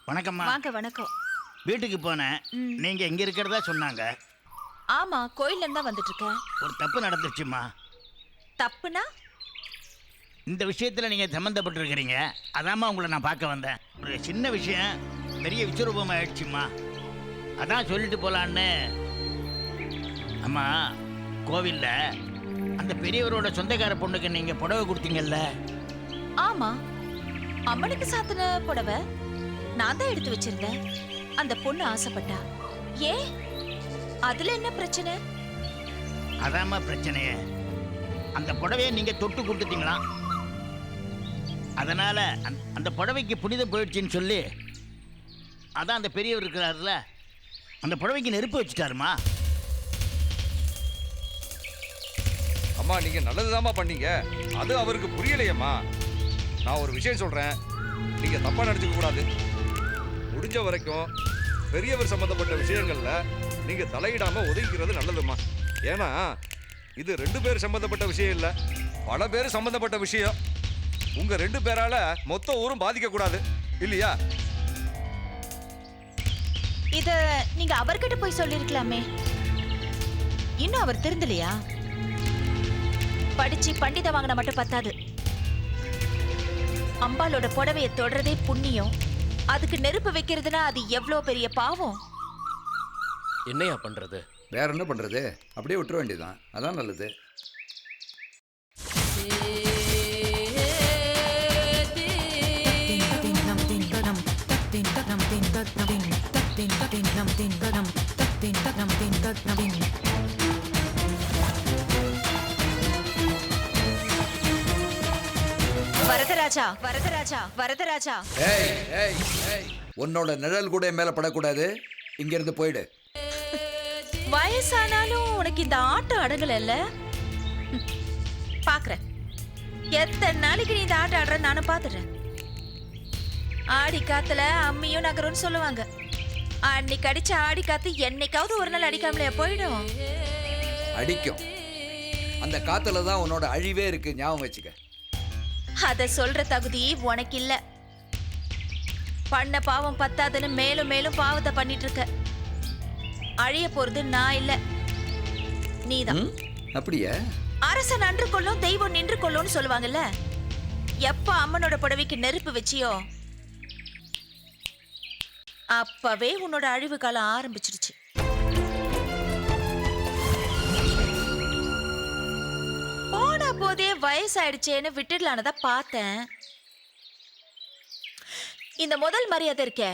வணக்கம்மா. வாங்க. வணக்கம். வீட்டுக்கு போனேன். நீங்க இங்க இருக்கிறதா சொன்னாங்க. ஆமா, கோயில்ல இருந்தா வந்துட்டு இருக்கேன். ஒரு தப்பு நடந்துருச்சுமா. தப்புனா? இந்த விஷயத்துல நீங்க சம்மந்தப்பட்டிருக்கிறீங்க. அதாம்மா உங்களை நான் பார்க்க வந்தேன். ஒரு சின்ன விஷயம் பெரிய விஸ்வரூபம் ஆயிடுச்சுமா. அதான் சொல்லிட்டு போலான்னு. அம்மா, கோவில்ல அந்த பெரியவரோட சொந்தக்கார பொண்ணுக்கு நீங்க புடவை கொடுத்தீங்கல்ல? ஆமா, அம்மனுக்கு சாத்தின புடவை நான் தான் எடுத்து வச்சிருந்தேன். அந்த பொண்ணு ஆசைப்பட்டா. ஏன், அதுல என்ன பிரச்சனை? அதாம்மா பிரச்சனையே. அந்த புடவையை நீங்க தொட்டு கொடுத்துட்டீங்களா? அதனால அந்த புடவைக்கு புனிதம் போயிடுச்சுன்னு சொல்லி அதான் அந்த பெரியவர் இருக்கிறாருல, அந்த புடவைக்கு நெருப்பு வச்சுட்டாருமா. அம்மா நீங்க நல்லதுதாம்மா பண்ணீங்க. அது அவருக்கு புரியலையம்மா. நான் ஒரு விஷயம் சொல்றேன், நீங்க தப்பா நினைச்சுக்க கூடாது. முடிஞ்ச வரைக்கும் பெரியவர் சம்பந்தப்பட்ட விஷயங்கள்ல நீங்க தலையிடாம ஒதுக்கிறது நல்லதும்மா. ஏன்னா இது 2 பேர் சம்பந்தப்பட்ட விஷயம் இல்ல, பல பேர் சம்பந்தப்பட்ட விஷயம். உங்க 2 பேரால மொத்த ஊரும் பாதிக்க கூடாது இல்லையா? இத நீங்க அவர்கிட்ட போய் சொல்லிருக்கலாமே. இன்னும் அவர் திருந்தலையா? படிச்சு பண்டித வாங்கின மட்டும் பத்தாது. அம்பாலோட புடவைய தொடறதே புண்ணியம். அதுக்கு நெருப்பு வைக்கிறதுனா அது எவ்வளவு பெரிய பாவம். என்னையா பண்றது? வேற என்ன பண்றது? அப்படியே விட்டுற வேண்டியதுதான். அதான் நல்லது. வரதராஜா, வரதராஜா, வரதராஜா. ஏய் ஏய் ஏய், உன்னோட நிழல் கூட என் மேல படக்கூடாது. இங்க இருந்து போயிடு. வயசானாலும் உனக்கு இந்த ஆட்டம் அடங்கல. பாக்குறேன் எத்தனை நாளைக்கு நீ இந்த ஆட்டம் ஆடுற நானும் பாத்துறேன். ஆடி காத்துல அம்மியும் நகரும்னு சொல்லுவாங்க. அன்னைக்கு அடிச்ச ஆடி காத்து என்னைக்காவது ஒரு நாள் அடிக்காமலே போயிடும். அடிக்கும். அந்த காத்துல தான் உன்னோட அழிவே இருக்கு, ஞாபகம் வச்சுக்க. அத சொல்ற தகுதி உனக்கு இல்ல. பண்ண பாவம் பத்தாதுன்னு மேலும் மேலும் பாவத்தை பண்ணிட்டு இருக்க. அழிய போறது நான் இல்ல, நீதான். அப்படியே அரசன் அன்று கொள்ளும் தெய்வம் நின்று கொள்ளும்னு சொல்லுவாங்கல்ல. எப்ப அம்மனோட புடவைக்கு நெருப்பு வச்சியோ அப்பவே உன்னோட அழிவு காலம் ஆரம்பிச்சிடுச்சு. போன போதே வயசாயிடுச்சேன்னு விட்டுடலான்னு தான் பார்த்தேன். இந்த முதல் மரியாதை இருக்கே,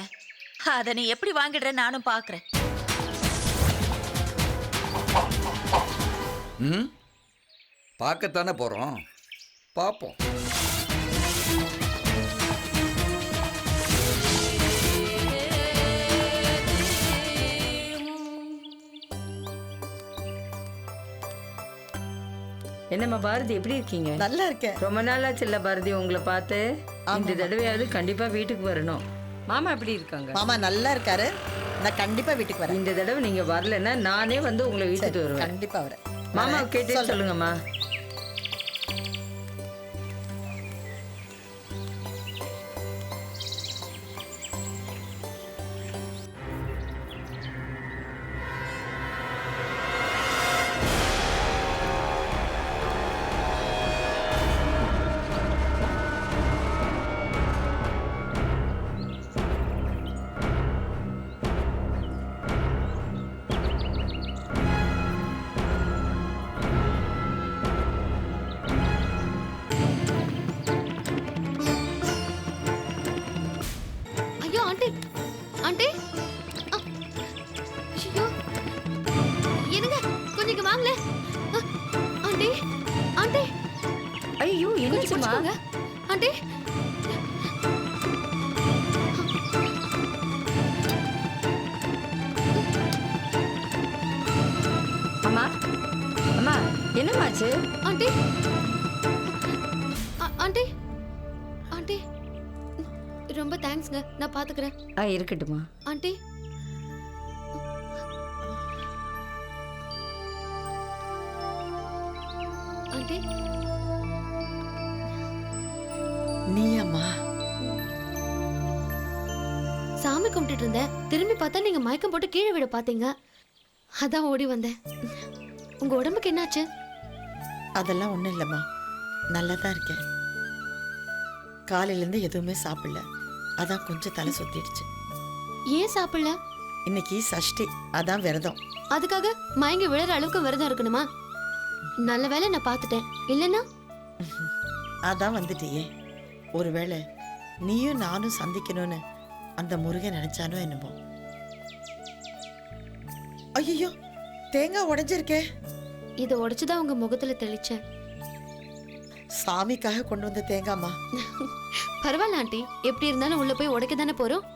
அதை நீ எப்படி வாங்கிடுற நானும் பாக்குறேன். பார்க்கத்தானே போறோம், பார்ப்போம். என்னம்மா பாரதி, எப்படி இருக்கீங்க? நல்லா இருக்கேன். ரொம்ப நாளாச்சு இல்ல பாரதி உங்களை பார்த்து. இந்த தடவையாவது கண்டிப்பா வீட்டுக்கு வரணும். மாமா எப்படி இருக்காங்க? மாமா நல்லா இருக்காரு. நான் கண்டிப்பா வீட்டுக்கு வரேன். இந்த தடவை நீங்க வரலன்னா நானே வந்து உங்களை வீட்டுக்கு வருவேன். கண்டிப்பா வரேன். மாமா கேட்டு சொல்லுங்கம்மா. ஐயோ, என்னாச்சுமா? ஆண்டி, அம்மா அம்மா, என்னமாச்சு? ஆண்டி, ஆண்டி, ஆண்டி, ரொம்ப தேங்க்ஸ்ங்க. நான் பாத்துக்கிறேன். இருக்கட்டுமா ஆண்டி. ஆண்டி, நீ அம்மா கும்பிட்டுட்டு இருந்தேன். திரும்பி பார்த்தா நீங்க மயக்கம் போட்டு கீழே விட பாத்தீங்க. அதான் ஓடி வந்தேன். உங்க உடம்புக்கு என்னாச்சு? அதெல்லாம் ஒண்ணும் இல்லம்மா, நல்லா தான் இருக்கேன். காலையில இருந்து எதுவுமே சாப்பிடல, அதான் கொஞ்சம் தலை சுத்திடுச்சு. ஏன் சாப்பிடல? இன்னைக்கு சஷ்டி, அதான் விரதம். அதுக்காக மயங்கி விழுற அளவுக்கு விரதம் இருக்கணுமா? நல்ல வேளை நான் பார்த்துட்டேன், இல்லைன்னா அதான் வந்துட்டியே. ஒருவேளை நீயும் நானும் சந்திக்கணும்னு அந்த முருகன் நினைச்சானோ என்னமோ. ஐயோ, தேங்காய் உடைஞ்சிருக்கே. இதை உடைச்சுதான் உங்க முகத்துல தெளிச்சேன். சாமிக்காக கொண்டு வந்த தேங்காய்மா. பரவாயில்ல ஆண்டி, எப்படி இருந்தாலும் உள்ள போய் உடைக்க தானே போறோம்.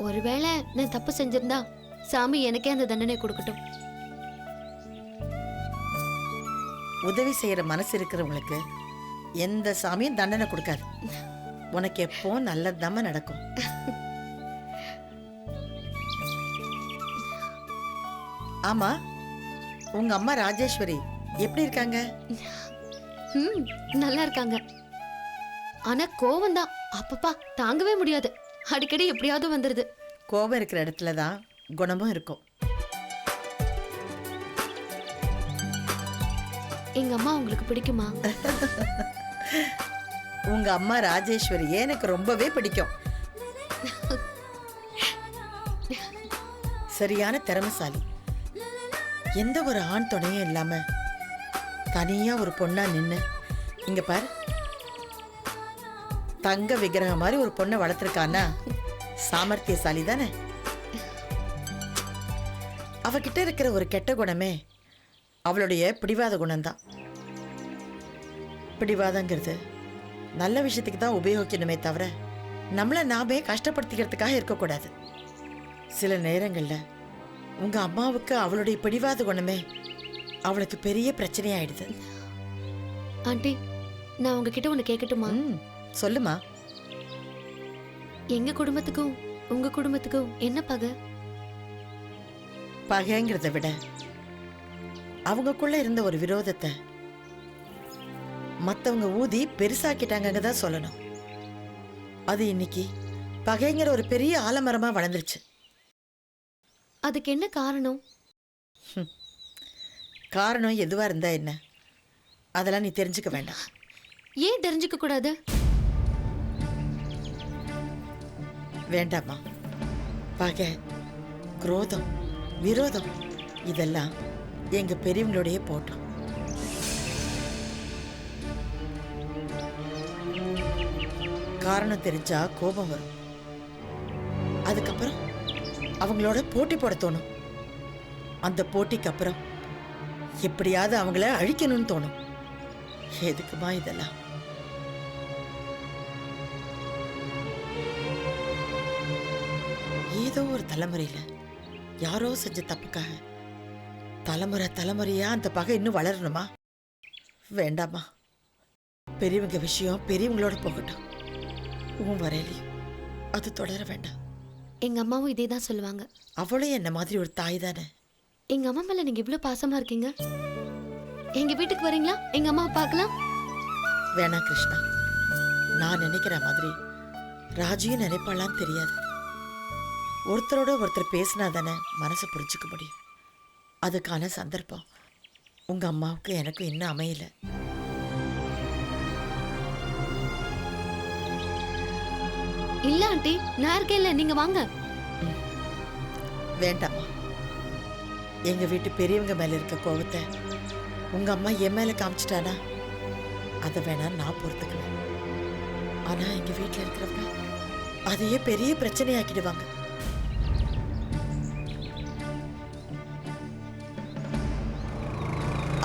ஒருவேளை நான் தப்பு செஞ்சிருந்தா சாமி எனக்கே அந்த தண்டனை கொடுக்கட்டும். உதவி செய்யற மனசு இருக்கிறவங்களுக்கு எந்த சாமியும் தண்டனை கொடுக்காது. உனக்கு எப்போ நல்லதாம நடக்கும். ஆமா, உங்க அம்மா ராஜேஸ்வரி எப்படி இருக்காங்க? நல்லா இருக்காங்க. ஆனா கோவம் தான் அப்பப்பா தாங்கவே முடியாது. அடிக்கடி எப்படியாவது வந்துருது. கோபம் இருக்கிற இடத்துல தான் குணமும் இருக்கும். எங்க அம்மா உங்களுக்கு பிடிக்குமா? உங்க அம்மா ராஜேஸ்வரி எனக்கு ரொம்பவே பிடிக்கும். சரியான திறமைசாலி. எந்த ஒரு ஆண் துணையும் இல்லாம தனியா ஒரு பொண்ணா நின்னு, இங்க பாரு, தங்க விக்கிரகம் மாதிரி ஒரு பொண்ணை வளர்த்துருக்கானா சாமர்த்தியசாலி தானே. அவகிட்ட இருக்கிற ஒரு கெட்ட குணமே அவளுடைய பிடிவாத குணம்தான். பிடிவாதங்கிறது நல்ல விஷயத்துக்கு தான் உபயோகிக்கணுமே தவிர நம்மளை நாமே கஷ்டப்படுத்திக்கிறதுக்காக இருக்கக்கூடாது. சில நேரங்கள்ல உங்க அம்மாவுக்கு அவளுடைய பிடிவாத குணமே அவளுக்கு பெரிய பிரச்சனையாயிடுது. ஆண்டி, நான் உங்ககிட்ட ஒண்ணு கேட்கட்டுமா? சொல்லுமா. எங்க குடும்பத்துக்கும் உங்க குடும்பத்துக்கும் என்ன பகை? பகைங்கிறத விட அவங்கக்குள்ள இருந்த ஒரு விரோதத்தை மத்தவங்க ஊதி பெருசாக்கிட்டாங்க தான் சொல்லணும். அது இன்னைக்கு பகைங்கிற ஒரு பெரிய ஆலமரமா வளர்ந்துருச்சு. அதுக்கு என்ன காரணம்? காரணம் எதுவா இருந்தா என்ன, அதெல்லாம் நீ தெரிஞ்சுக்க வேண்டாம். ஏன் தெரிஞ்சுக்க கூடாது? வேண்டாமா. பகை, குரோதம், விரோதம் இதெல்லாம் எங்க பெரியவங்களுடைய போட்டோம். காரணம் தெரிஞ்சா கோபம் வரும். அதுக்கப்புறம் அவங்களோட போட்டி போட தோணும். அந்த போட்டிக்கு அப்புறம் எப்படியாவது அவங்கள அழிக்கணும்னு தோணும். எதுக்குமா இதெல்லாம்? ஏதோ ஒரு தலைமுறையில யாரோ செஞ்ச தப்புக்காக தலைமுறை தலைமுறையா அந்த பகை இன்னும் வளரணுமா? வேண்டாமா. பெரியவங்க விஷயம் பெரியவங்களோட போகட்டும். உன் வரையிலையும் அது தொடர வேண்டாம். எங்க அம்மாவும் இதே தான் சொல்லுவாங்க. அவளும் என்ன மாதிரி ஒரு தாய் தானே. எங்க அம்மா மேல நீங்க இவ்வளவு பாசமா இருக்கீங்க. எங்க வீட்டுக்கு வரீங்களா? எங்க அம்மாவை பார்க்கலாம். வேணாம் கிருஷ்ணா. நான் நினைக்கிற மாதிரி ராஜியும் நினைப்பாளான்னு தெரியாது. ஒருத்தரோட ஒருத்தர் பேசினா தானே மனசை புரிஞ்சுக்க முடியும். அதுக்கான சந்தர்ப்பம் உங்க அம்மாவுக்கு எனக்கும் இன்னும் அமையல. இல்ல ஆண்டி, நான் இருக்கேன்ல, நீங்க வாங்க. வேண்டாமா. எங்க வீட்டு பெரியவங்க மேல இருக்க கோபத்தை உங்க அம்மா என் மேல காமிச்சிட்டானா அதை வேணா நான் பொறுத்துக்குவேன். ஆனா எங்க வீட்டுல இருக்கிறவங்க அதையே பெரிய பிரச்சனையாக்கிடுவாங்க.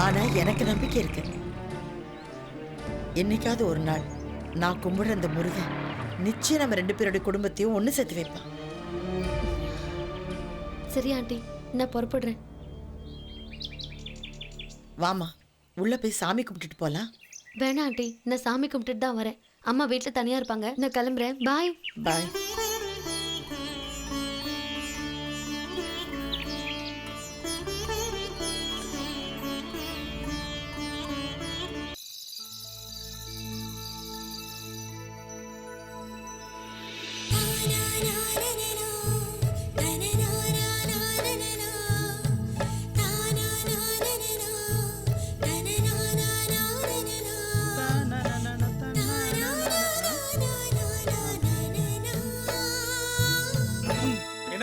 ஆனா எனக்கு நம்பிக்கை இருக்கு. என்னைக்காவது ஒரு நாள் நான் கும்பிடுற அந்த முருகன் நிச்சயம் நம்ம 2 பேருடைய குடும்பத்தையும் ஒண்ணு சேர்த்து வைப்பான். சரி ஆண்டி, நான் புறப்படுறேன். வாமா, உள்ள போய் சாமி கும்பிட்டுட்டு போலாம். வேணாம் ஆண்டி, நான் சாமி கும்பிட்டுட்டு தான் வரேன். அம்மா வீட்டுல தனியா இருப்பாங்க. நான் கிளம்புறேன். பாய். பாய்.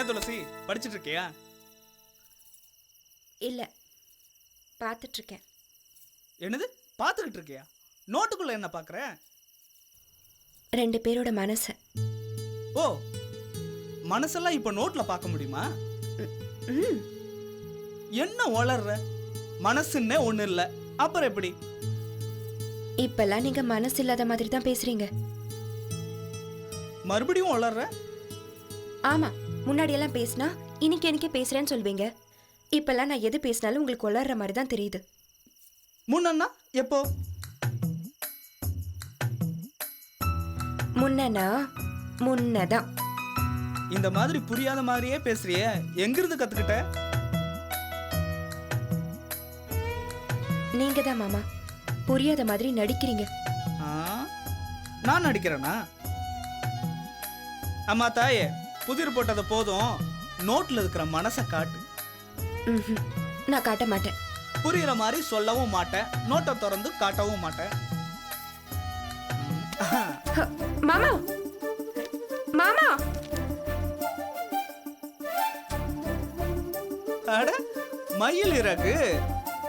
என்ன துளசி படிச்சிட்டு இருக்கியா? இல்ல பார்த்துட்டு இருக்கேன். என்னது பார்த்துக்கிட்டு இருக்கியா? நோட்டுக்குள்ள என்ன பார்க்குற? 2 பேரோட மனசை. ஓ, மனசெல்லாம் இப்போ நோட்டில் பார்க்க முடியுமா? ம் என்ன வளர்ற? மனசுன்னே ஒன்றும் இல்லை, அப்புறம் எப்படி? இப்பெல்லாம் நீங்க மனசு இல்லாத மாதிரி தான் பேசுறீங்க. மறுபடியும் வளர்ற? ஆமா, முன்னாடி எல்லாம் பேசினா இன்னைக்கு எனக்கே பேசுறேன்னு சொல்வீங்க. இப்பெல்லாம் நான் எது பேசினாலும் உங்களுக்கு வளர்ற மாதிரி தான் தெரியுது. முன்னா எப்போ? முன்னனா முன்னதான். இந்த மாதிரி புரியாத மாதிரியே பேசுறியே, எங்கிருந்து கத்துக்கிட்ட? நீங்க தான் மாமா புரியாத மாதிரி நடிக்கிறீங்க. ஆ, நான் நடிக்கிறேனா? அம்மா தாயே, புதிர் போட்டது போதும், நோட்ல இருக்கிற மனசை காட்டு. ம்ஹும். நான் காட்ட மாட்டேன். புரியுற மாதிரி சொல்லவும் மாட்டேன், நோட்டை திறந்து காட்டவும் மாட்டேன். ஹ, மாமா மாமா அட மயில் இறகு,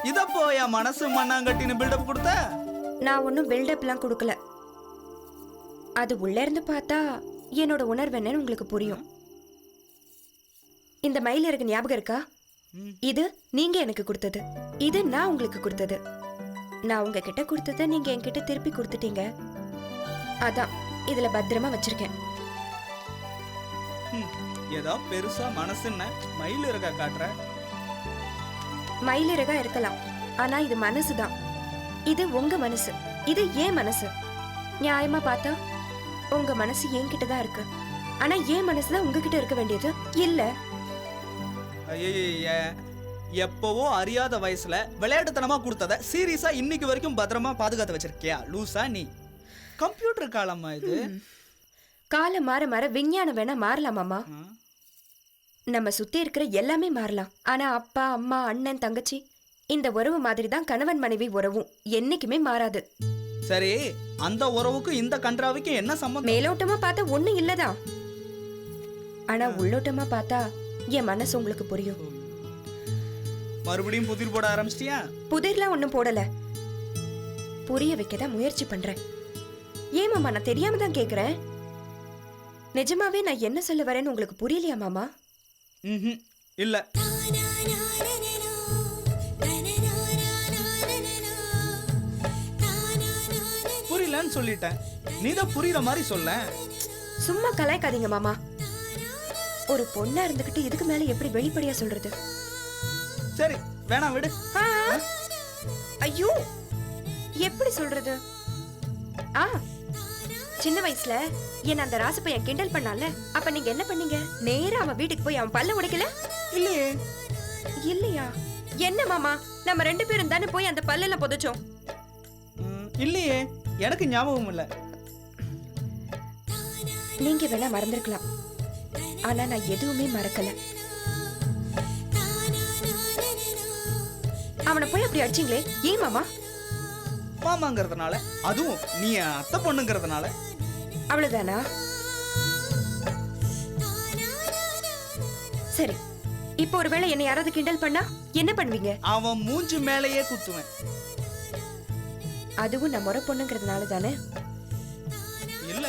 இதப்போ என் மனசு மண்ணாங்கட்டின்னு பில்டப் கொடுத்த? நான் ஒன்றும் பில்டப்லாம் கொடுக்கல. அது உள்ள இருந்து பார்த்தா என்னோட உணர்வு என்னன்னு உங்களுக்கு புரியும். இந்த மயில் இறகு ஞாபகம் இருக்கா? இது நீங்க எனக்கு கொடுத்தது, இது நான் உங்களுக்கு கொடுத்தது. நான் உங்ககிட்ட கொடுத்ததை நீங்க என்கிட்ட திருப்பி கொடுத்துட்டீங்க. அதான் இதுல பத்திரமா வச்சிருக்கேன். ஏதோ பெருசா மனசுன்னு மயில் இறக காட்டுற. மயில் இறகா இருக்கலாம், ஆனா இது மனசுதான். இது உங்க மனசு, இது ஏன் மனசு. நியாயமா பார்த்தா உங்க மனசு என்கிட்ட தான் இருக்கு, ஆனா ஏன் மனசுதான் உங்ககிட்ட இருக்க வேண்டியது இல்ல. ஐய, எப்பவோ அறியாத வயசுல விளையாட்டுத்தனமா கொடுத்தத சீரியஸா இன்னைக்கு வரைக்கும் பத்திரமா பாதுகாத்து வச்சிருக்கியா லூசா நீ? கம்ப்யூட்டர் காலமா இது? காலம் மாற மாற விஞ்ஞானம் வேணா மாறலாமாமா. நம்ம சுத்தி இருக்கிற எல்லாமே மாறலாம், ஆனா அப்பா அம்மா அண்ணன் தங்கச்சி இந்த உறவு மாதிரி தான் கணவன் மனைவி உறவும் என்னைக்குமே மாறாது. சரி, அந்த உறவுக்கும் இந்த கன்றாவுக்கும் என்ன சம்பந்தம்? மேலோட்டமா பார்த்தா ஒண்ணும் இல்லதான், ஆனா உள்ளோட்டமா பார்த்தா என் மனசு உங்களுக்கு புரியும். மறுபடியும் புதிர் போட ஆரம்பிச்சிட்டியா? புதிர்லாம் ஒண்ணும் போடல, புரிய வைக்கதான் முயற்சி பண்றேன். ஏன் மாமா, நான் தெரியாம தான் கேக்குறேன். நிஜமாவே நான் என்ன சொல்ல வரேன்னு உங்களுக்கு புரியலையா மாமா? இல்ல. புரியலன்னு சொல்லிட்டேன், நீதான் புரியுற மாதிரி சொல்ல. சும்மா கலாய்க்காதீங்க மாமா. ஒரு பொண்ணா இருந்துகிட்டு இதுக்கு மேல எப்படி வெளிப்படையா சொல்றது? சரி வேணாம் விடு. ஐயோ, எப்படி சொல்றது? சின்ன வயசுல என்ன அந்த ராசு பையன் கிண்டல் பண்ணால, அப்ப நீங்க என்ன பண்ணீங்க? நேரா அவன் வீட்டுக்கு போய் அவன் பல்ல உடைக்கல? இல்லையே. இல்லையா? என்ன மாமா, நம்ம 2 பேரும் தானே போய் அந்த பல்லுல புதைச்சோம். இல்லையே, எனக்கு ஞாபகம் இல்ல. நீங்க வேணா மறந்துருக்கலாம், ஆனா நான் எதுவுமே மறக்கல. அவனை போய் அப்படி அடிச்சிங்களே, ஏன் மாமா? மாமாங்கிறதுனால, அதுவும் நீ அத்தை பொண்ணுங்கிறதுனால. அவ்வளவுதானா? சரி, இப்போ ஒருவேளை என்னை யாராவது கிண்டல் பண்ணா என்ன பண்ணுவீங்க? அவன் மூஞ்சி மேலேயே குத்துவேன். அதுவும் நான் முறை பொண்ணுங்கிறதுனால தானே? இல்ல,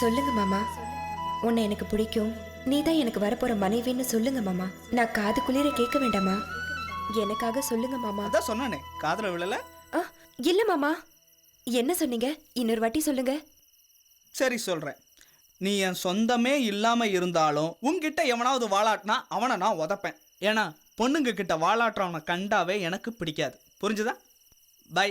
சொல்லுங்க மாமா, உன்னை எனக்கு பிடிக்கும், நீதான் எனக்கு வரப்போற மனைவின்னு சொல்லுங்க மாமா. நான் காது குளிர கேட்க வேண்டாமா? எனக்காக சொல்லுங்க மாமா. அதான் சொன்னானே, காதுல விழல. இல்ல மாமா, என்ன சொன்னீங்க? இன்னொரு வாட்டி சொல்லுங்க. சரி சொல்றேன். நீ என் சொந்தமே இல்லாம இருந்தாலும் உன்கிட்ட எவனாவது வாலாட்டினா அவனை நான் உதப்பேன். ஏன்னா பொண்ணுங்க கிட்ட வாலாட்டுறவனை கண்டாவே எனக்கு பிடிக்காது. புரிஞ்சுதா? பை.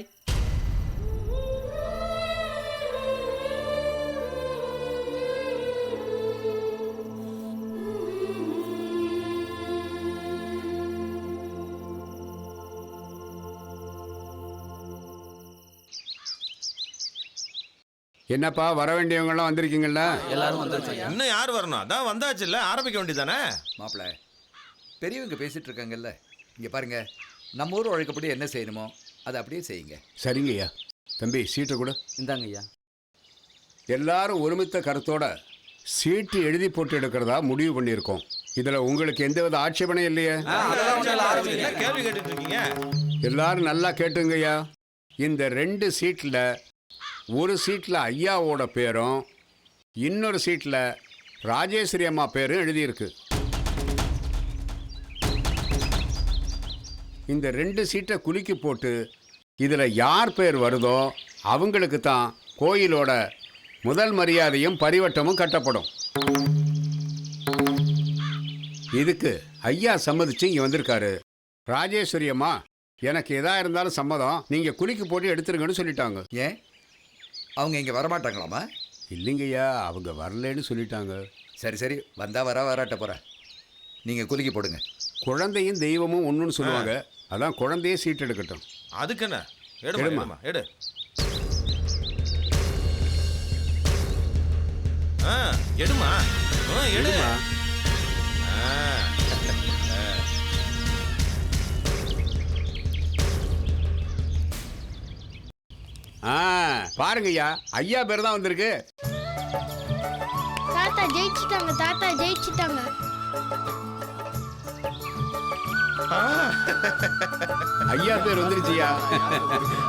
என்னப்பா வர வேண்டியவங்கெல்லாம் வந்திருக்கீங்களா? எல்லாரும் வந்தாச்சு. இன்னும் யார் வரணும்? அதான் வந்தாச்சுல்ல, ஆரம்பிக்க வேண்டியதானே? மாப்பிள்ள, பெரியவங்க பேசிட்டு இருக்காங்கல்ல, இங்க பாருங்க, நம்ம ஊர் வழக்கப்படி என்ன செய்யணுமோ அதை அப்படியே செய்யுங்க. சரிங்கய்யா. தம்பி சீட்டை கூட. இந்தாங்க ஐயா. எல்லாரும் ஒருமித்த கருத்தோட சீட்டு எழுதி போட்டு எடுக்கிறதா முடிவு பண்ணியிருக்கோம். இதில் உங்களுக்கு எந்தவித ஆட்சேபனை இல்லையே? கேள்வி கேட்டுட்டு இருக்கீங்க. எல்லாரும் நல்லா கேட்டுங்கய்யா. இந்த 2 சீட்டில் ஒரு சீட்டில் ஐயாவோட பேரும் இன்னொரு சீட்டில் ராஜேஸ்வரி அம்மா பேரும் எழுதியிருக்கு. இந்த 2 சீட்டை குலுக்கி போட்டு இதில் யார் பேர் வருதோ அவங்களுக்கு தான் கோயிலோட முதல் மரியாதையும் பரிவட்டமும் கட்டப்படும். இதுக்கு ஐயா சம்மதிச்சு இங்கே வந்திருக்காரு. ராஜேஸ்வரி அம்மா எனக்கு எதா இருந்தாலும் சம்மதம், நீங்கள் குலுக்கி போட்டு எடுத்துருங்கன்னு சொல்லிட்டாங்க. ஏன் அவங்க இங்கே வரமாட்டாங்களாமா? இல்லைங்கய்யா, அவங்க வரலன்னு சொல்லிட்டாங்க. சரி சரி, வந்தா வராட்ட போற. நீங்கள் குலுக்கி போடுங்க. குழந்தையும் தெய்வமும் ஒன்றுன்னு சொல்லுவாங்க. அதான் குழந்தையே சீட் எடுக்கட்டும். அதுக்கு என்ன? எடுமா எடு. எடுமா எடுமா. பாருங்கய்யா, ஐயா பேர் தான் வந்திருக்கு. தாத்தா ஜெயிச்சிட்டாங்க, தாத்தா ஜெயிச்சிட்டாங்க. ஐயா பேர் வந்துருச்சியா.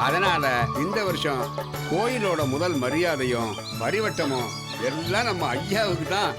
அதனால இந்த வருஷம் கோயிலோட முதல் மரியாதையும் பரிவட்டமும் எல்லாம் நம்ம ஐயாவுக்கு தான்.